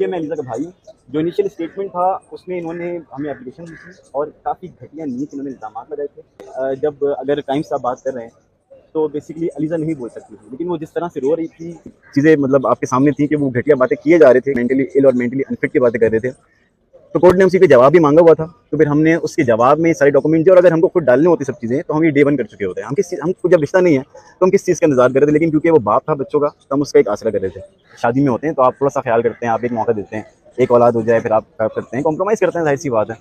ये मैं अलीज़ा का भाई हूँ। जो इनिशियल स्टेटमेंट था उसमें इन्होंने हमें एप्लीकेशन दी थी और काफ़ी घटिया नीच इन्होंने इल्ज़ामात लगाए थे। जब अगर क्राइम साहब बात कर रहे हैं तो बेसिकली अलीज़ा नहीं बोल सकती थी, लेकिन वो जिस तरह से रो रही थी, चीज़ें मतलब आपके सामने थी कि वो घटिया बातें किए जा रहे थे, मेंटली इल और मेंटली अनफिट की बातें कर रहे थे। तो कोर्ट ने उसी पे जवाब भी मांगा हुआ था, तो फिर हमने उसके जवाब में सारे डॉक्यूमेंट दिए और अगर हमको खुद डालने होती सब चीज़ें तो हम ये डे वन कर चुके होते हैं। हमको जब रिश्ता नहीं है तो हम किस चीज़ का इंतजार कर रहे थे, लेकिन क्योंकि वो बाप था बच्चों का तो हम उसका एक आसरा कर रहे थे। शादी में होते हैं तो आप थोड़ा सा ख्याल करते हैं, आप एक मौका देते हैं, एक औलाद हो जाए फिर आप करते हैं, कॉम्प्रोमाइज़ करते हैं, जाहिर सी बात है।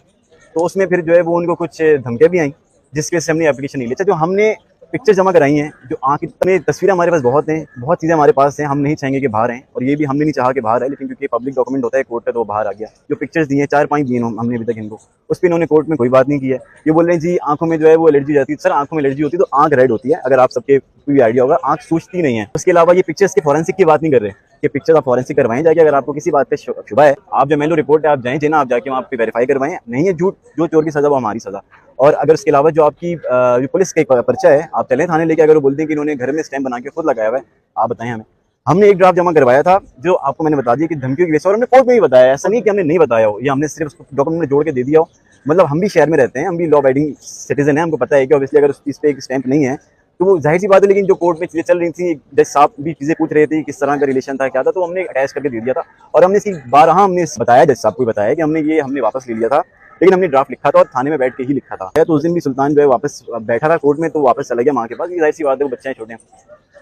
तो उसमें फिर जो है वो उनको कुछ धमकियाँ भी आई जिसकी वजह से हमने एप्लीकेशन नहीं लिया। जो हमने पिक्चर जमा कराई हैं, जो आँख इतने तस्वीरें हमारे पास बहुत हैं, बहुत चीज़ें हमारे पास हैं, हम नहीं चाहेंगे कि बाहर आएँ और ये भी हमने नहीं चाहा कि बाहर आए, लेकिन क्योंकि पब्लिक डॉक्यूमेंट होता है कोर्ट का तो वो बाहर आ गया। जो पिक्चर्स दी हैं 4-5 दी हैं हमने अभी तक इनको, उस पे इन्होंने कोर्ट में कोई बात नहीं की है। ये बोल रहे हैं जी आँखों में जो है वो एलर्जी हो जाती है। सर आँखों में एलर्जी होती है तो आँख रेड होती है, अगर आप सबके भी आइडिया होगा, आँख सूजती नहीं है। उसके अलावा ये पिक्चर्स के फॉरेंसिक की बात नहीं कर रहे कि पिक्चर आप फॉरेंसिक करवाएं जाके, अगर आपको किसी बात पे शुबा है, आप जो मेलो रिपोर्ट है आप जाएं जिना, आप जाके वहाँ पे वेरीफाई करवाएं। नहीं है झूठ, जो चोर की सजा वो हमारी सजा। और अगर उसके अलावा जो आपकी जो पुलिस का एक पर्चा है, आप चलें थाने लेके, अगर वो बोलते हैं कि इन्होंने घर में स्टैम्प बना के खुद लगाया हुआ है, आप बताएं हमें। हमने एक ड्राफ्ट जमा करवाया था जो आपको मैंने बता दिया कि धमकियों की वजह से, और हमने कोर्ट में भी बताया, ऐसा नहीं कि हमने नहीं बताया हो, ये हमने सिर्फ उसको डॉक्यूमेंट में जोड़ के दे दिया हो। मतलब हम भी शहर में रहते हैं, हम भी लॉ अबाइडिंग सिटीजन है, हमको पता है कि ऑब्वियसली अगर उस चीज़ पे एक स्टैंप नहीं है तो वो जाहिर सी बात है। लेकिन जो कोर्ट में चीज़ें चल रही थी, जज साहब भी चीज़ें पूछ रहे थे किस तरह का रिलेशन था क्या था, तो हमने अटैच करके दे दिया था। और हमने इसकी बारहा हमने बताया, जज साहब को भी बताया कि हमने वापस ले लिया था, लेकिन हमने ड्राफ्ट लिखा था और थाने में बैठ के ही लिखा था। तो उस दिन भी सुल्तान जो है वापस बैठा था कोर्ट में, तो वापस चला गया माँ के पास। ये जाहिर सी बात है, वो बच्चे हैं छोटे हैं।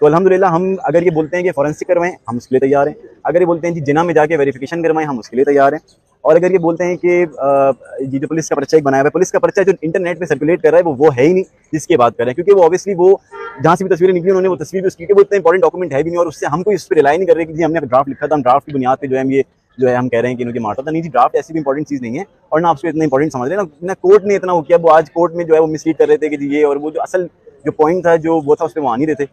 तो अल्हम्दुलिल्लाह हम अगर ये बोलते हैं कि फॉरेंसिक करवाएं, हम उसके लिए तैयार हैं। अगर ये बोलते हैं जी जिना में जाके वेरिफिकेशन करवाएं, हम उसके लिए तैयार हैं। और अगर ये बोलते हैं कि ये जो पुलिस का पर्चा एक बनाया हुआ है, पुलिस का पर्चा जो इंटरनेट पे सर्कुलेट कर रहा है वो है ही नहीं जिसकी बात कर रहे हैं, क्योंकि वो ऑब्वियसली वो जहाँ से भी तस्वीरें निकली उन्होंने वो तस्वीर भी उसकी वो इतना इंपॉर्टेंट डॉक्यूमेंट है भी नहीं, और उससे हम कोई उस पर रिलाई नहीं कर रहे कि जी हमने ड्राफ्ट लिखा था, हम ड्राफ्ट की बुनियाद पे जो है हम ये जो है हम कह रहे हैं कि इनके मारता था। नहीं जी, ड्राफ्ट ऐसी भी इंपॉर्टेंट चीज़ नहीं है और ना आपको इतना इंपॉर्टेंट समझ रहे हैं ना कोर्ट ने इतना वो किया। वो आज कोर्ट में जो है वो मिसलीड कर रहे थे कि जी ये, और वो जो असल जो पॉइंट था जो वो था उस पर वो आ नहीं रहे थे।